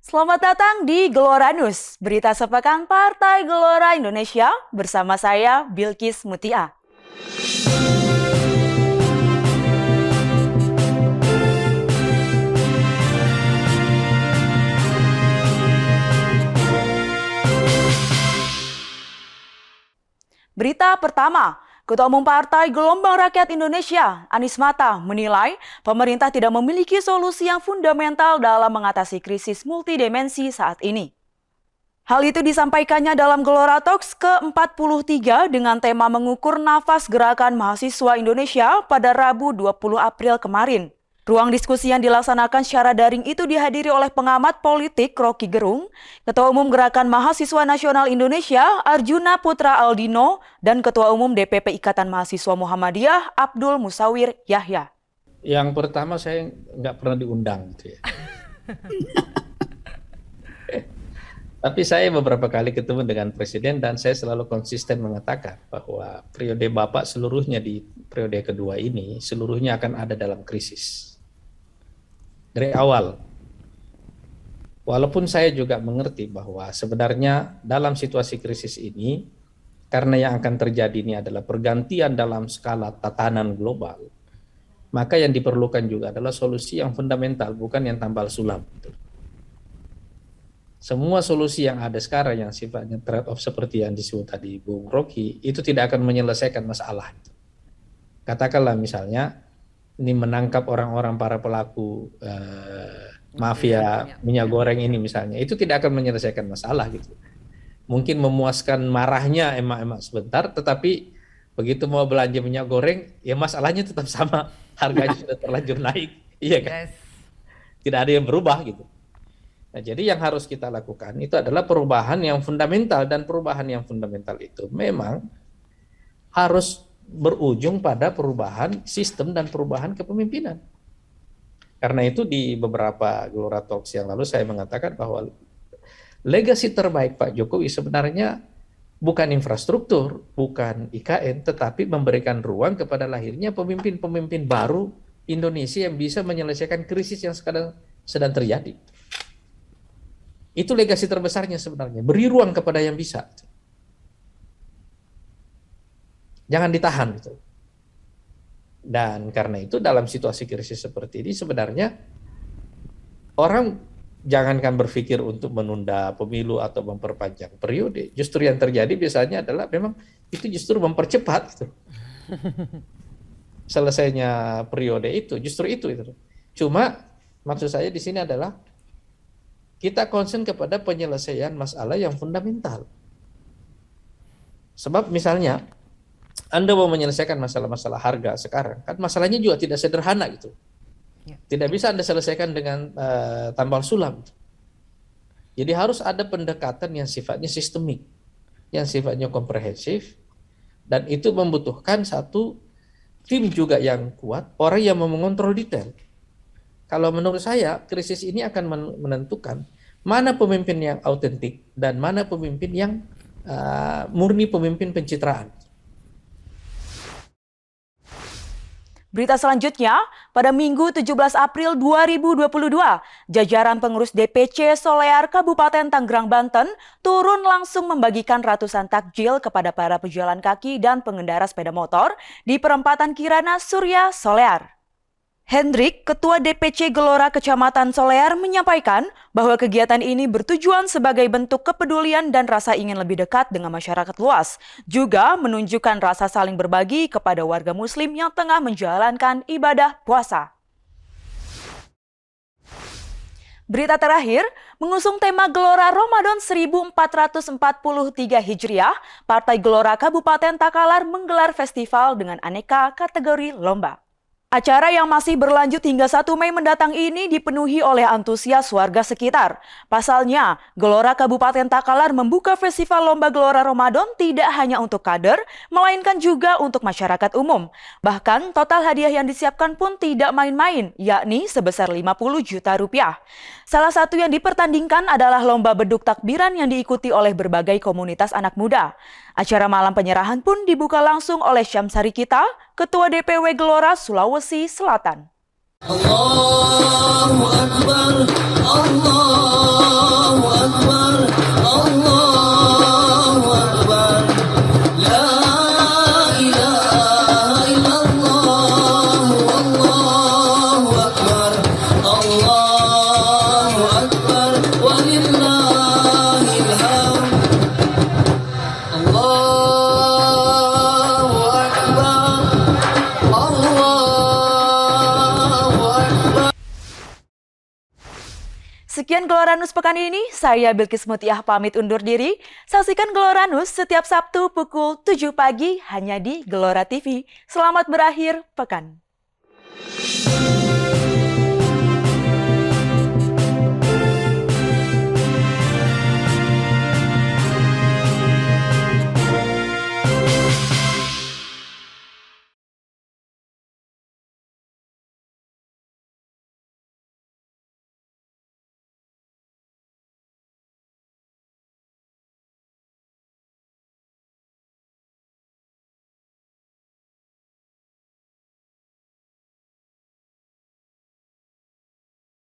Selamat datang di Gelora News, berita sepekan Partai Gelora Indonesia bersama saya Bilkis Mutia. Berita pertama, Ketua Umum Partai Gelombang Rakyat Indonesia, Anies Mata, menilai pemerintah tidak memiliki solusi yang fundamental dalam mengatasi krisis multidimensi saat ini. Hal itu disampaikannya dalam Gelora Talks ke-43 dengan tema mengukur nafas gerakan mahasiswa Indonesia pada Rabu 20 April kemarin. Ruang diskusi yang dilaksanakan secara daring itu dihadiri oleh pengamat politik Rocky Gerung, Ketua Umum Gerakan Mahasiswa Nasional Indonesia Arjuna Putra Aldino, dan Ketua Umum DPP Ikatan Mahasiswa Muhammadiyah Abdul Musawir Yahya. Yang pertama saya nggak pernah diundang gitu ya. Tapi saya beberapa kali ketemu dengan Presiden dan saya selalu konsisten mengatakan bahwa periode Bapak seluruhnya di periode kedua ini seluruhnya akan ada dalam krisis. Dari awal. Walaupun saya juga mengerti bahwa sebenarnya dalam situasi krisis ini, karena yang akan terjadi ini adalah pergantian dalam skala tatanan global, maka yang diperlukan juga adalah solusi yang fundamental, bukan yang tambal sulam. Semua solusi yang ada sekarang yang sifatnya trade-off seperti yang disebut tadi Bung Rocky, itu tidak akan menyelesaikan masalah. Katakanlah misalnya, ini menangkap orang-orang para pelaku mafia minyak goreng ini misalnya, itu tidak akan menyelesaikan masalah gitu. Mungkin memuaskan marahnya emak-emak sebentar, tetapi begitu mau belanja minyak goreng, ya masalahnya tetap sama, harganya sudah terlanjur naik, iya kan? Tidak ada yang berubah gitu. Nah, jadi yang harus kita lakukan itu adalah perubahan yang fundamental, dan perubahan yang fundamental itu memang harus berujung pada perubahan sistem dan perubahan kepemimpinan. Karena itu di beberapa Gelora Talks yang lalu saya mengatakan bahwa legasi terbaik Pak Jokowi sebenarnya bukan infrastruktur, bukan IKN, tetapi memberikan ruang kepada lahirnya pemimpin-pemimpin baru Indonesia yang bisa menyelesaikan krisis yang sedang terjadi. Itu legasi terbesarnya sebenarnya, beri ruang kepada yang bisa. Jangan ditahan gitu. Dan karena itu dalam situasi krisis seperti ini sebenarnya orang jangankan berpikir untuk menunda pemilu atau memperpanjang periode. Justru yang terjadi biasanya adalah memang itu justru mempercepat gitu. Selesainya periode itu, justru itu. Cuma maksud saya di sini adalah kita concern kepada penyelesaian masalah yang fundamental. Sebab misalnya Anda mau menyelesaikan masalah-masalah harga sekarang, kan masalahnya juga tidak sederhana gitu. Tidak bisa Anda selesaikan dengan tambal sulam. Jadi harus ada pendekatan yang sifatnya sistemik, yang sifatnya komprehensif, dan itu membutuhkan satu tim juga yang kuat, orang yang mau mengontrol detail. Kalau menurut saya, krisis ini akan menentukan mana pemimpin yang autentik dan mana pemimpin yang murni pemimpin pencitraan. Berita selanjutnya, pada Minggu 17 April 2022, jajaran pengurus DPC Solear Kabupaten Tangerang, Banten turun langsung membagikan ratusan takjil kepada para pejalan kaki dan pengendara sepeda motor di perempatan Kirana Surya Solear. Hendrik, Ketua DPC Gelora Kecamatan Solear, menyampaikan bahwa kegiatan ini bertujuan sebagai bentuk kepedulian dan rasa ingin lebih dekat dengan masyarakat luas, juga menunjukkan rasa saling berbagi kepada warga Muslim yang tengah menjalankan ibadah puasa. Berita terakhir, mengusung tema Gelora Ramadan 1443 Hijriah, Partai Gelora Kabupaten Takalar menggelar festival dengan aneka kategori lomba. Acara yang masih berlanjut hingga 1 Mei mendatang ini dipenuhi oleh antusias warga sekitar. Pasalnya, Gelora Kabupaten Takalar membuka festival lomba Gelora Ramadan tidak hanya untuk kader, melainkan juga untuk masyarakat umum. Bahkan total hadiah yang disiapkan pun tidak main-main, yakni sebesar 50 juta rupiah. Salah satu yang dipertandingkan adalah lomba beduk takbiran yang diikuti oleh berbagai komunitas anak muda. Acara malam penyerahan pun dibuka langsung oleh Syamsari Kita, Ketua DPW Gelora Sulawesi Selatan. Allahu Akbar, Allah. Sekian Gelora News pekan ini, saya Bilkis Mutiah pamit undur diri. Saksikan Gelora News setiap Sabtu pukul 7 pagi hanya di Gelora TV. Selamat berakhir pekan.